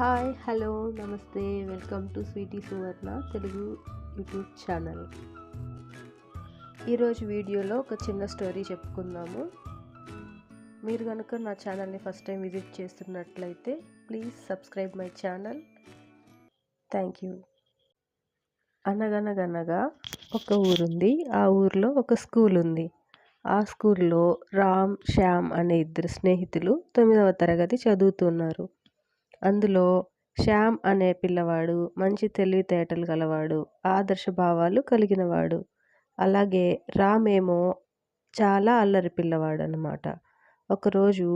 Hi hello నమస్తే welcome to Sweety Suvarna Telugu YouTube channel. ఈరోజు వీడియోలో ఒక చిన్న స్టోరీ చెప్పుకుందాము. మీరు కనుక నా ఛానల్ని ఫస్ట్ టైం విజిట్ చేస్తున్నట్లయితే please subscribe my channel. Thank you. అనగనగనగా ఒక ఊరుంది. ఆ ఊరిలో ఒక స్కూల్ ఉంది. ఆ స్కూల్లో రామ్, శ్యామ్ అనే ఇద్దరు స్నేహితులు 9వ తరగతి చదువుతున్నారు. అందులో శ్యామ్ అనే పిల్లవాడు మంచి తెలివితేటలు గలవాడు, ఆదర్శ భావాలు కలిగినవాడు. అలాగే రామ్ ఏమో చాలా అల్లరి పిల్లవాడు అన్నమాట. ఒకరోజు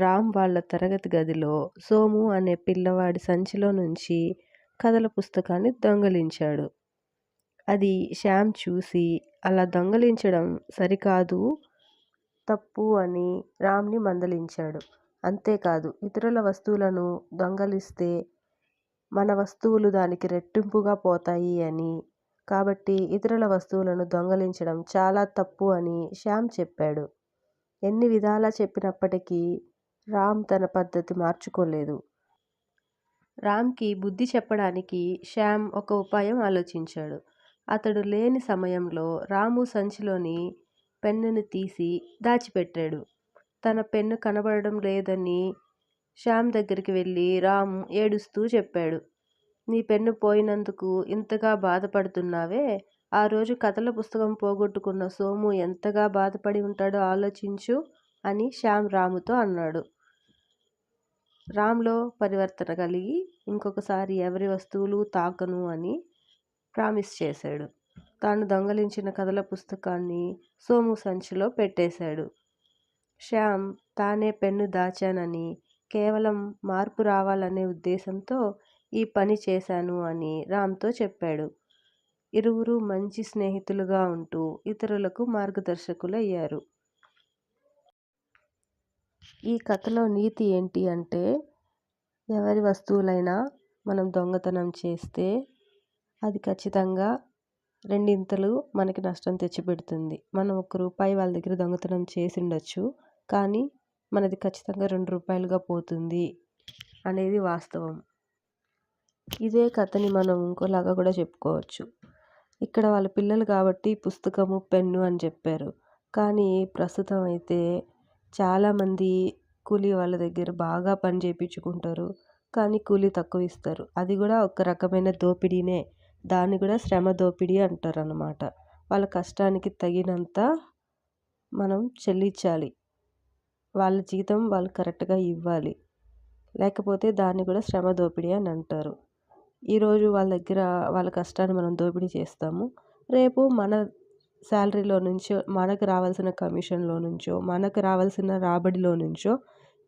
రామ్ వాళ్ళ తరగతి గదిలో సోము అనే పిల్లవాడి సంచిలో నుంచి కథల పుస్తకాన్ని దొంగలించాడు. అది శ్యామ్ చూసి అలా దొంగలించడం సరికాదు, తప్పు అని రామ్ని మందలించాడు. అంతేకాదు, ఇతరుల వస్తువులను దొంగలిస్తే మన వస్తువులు దానికి రెట్టింపుగా పోతాయి అని, కాబట్టి ఇతరుల వస్తువులను దొంగలించడం చాలా తప్పు అని శ్యామ్ చెప్పాడు. ఎన్ని విధాలా చెప్పినప్పటికీ రామ్ తన పద్ధతి మార్చుకోలేదు. రామ్కి బుద్ధి చెప్పడానికి శ్యామ్ ఒక ఉపాయం ఆలోచించాడు. అతడు లేని సమయంలో రాము సంచిలోని పెన్నుని తీసి దాచిపెట్టాడు. తన పెన్ను కనబడడం లేదని శ్యామ్ దగ్గరికి వెళ్ళి రామ్ ఏడుస్తూ చెప్పాడు. నీ పెన్ను పోయినందుకు ఇంతగా బాధపడుతున్నావే, ఆ రోజు కథల పుస్తకం పోగొట్టుకున్న సోము ఎంతగా బాధపడి ఉంటాడో ఆలోచించు అని శ్యామ్ రాముతో అన్నాడు. రామ్లో పరివర్తన కలిగి ఇంకొకసారి ఎవరి వస్తువులు తాకను అని ప్రామిస్ చేశాడు. తాను దొంగలించిన కథల పుస్తకాన్ని సోము సంచిలో పెట్టేశాడు. శ్యామ్ తానే పెన్ను దాచానని, కేవలం మార్పు రావాలనే ఉద్దేశంతో ఈ పని చేశాను అని రామ్తో చెప్పాడు. ఇరువురు మంచి స్నేహితులుగా ఉంటూ ఇతరులకు మార్గదర్శకులయ్యారు. ఈ కథలో నీతి ఏంటి అంటే, ఎవరి వస్తువులైనా మనం దొంగతనం చేస్తే అది ఖచ్చితంగా రెండింతలు మనకి నష్టం తెచ్చిపెడుతుంది. మనం ₹1 వాళ్ళ దగ్గర దొంగతనం చేసి ఉండొచ్చు, కానీ మనది ఖచ్చితంగా ₹2గా పోతుంది అనేది వాస్తవం. ఇదే కథని మనం ఇంకోలాగా కూడా చెప్పుకోవచ్చు. ఇక్కడ వాళ్ళ పిల్లలు కాబట్టి పుస్తకము, పెన్ను అని చెప్పారు. కానీ ప్రస్తుతం అయితే చాలామంది కూలీ వాళ్ళ దగ్గర బాగా పని చేయించుకుంటారు, కానీ కూలీ తక్కువ ఇస్తారు. అది కూడా ఒక రకమైన దోపిడీనే. దాన్ని కూడా శ్రమ దోపిడీ అంటారు అన్నమాట. వాళ్ళ కష్టానికి తగినంత మనం చెల్లించాలి. వాళ్ళ జీతం వాళ్ళు కరెక్ట్గా ఇవ్వాలి. లేకపోతే దాన్ని కూడా శ్రమ దోపిడీ అని అంటారు. ఈరోజు వాళ్ళ దగ్గర వాళ్ళ కష్టాన్ని మనం దోపిడీ చేస్తాము. రేపు మన శాలరీలో నుంచో, మనకు రావాల్సిన కమిషన్లో నుంచో, మనకు రావాల్సిన రాబడిలో నుంచో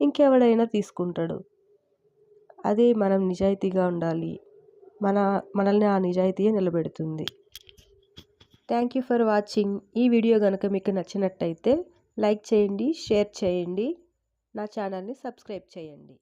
ఇంకెవడైనా తీసుకుంటాడు. అది మనం నిజాయితీగా ఉండాలి. మనల్ని ఆ నిజాయితీయే నిలబెడుతుంది. Thank you for watching. ఈ వీడియో కనుక మీకు నచ్చినట్టయితే లైక్ చేయండి, షేర్ చేయండి, నా ఛానల్ని సబ్స్క్రైబ్ చేయండి.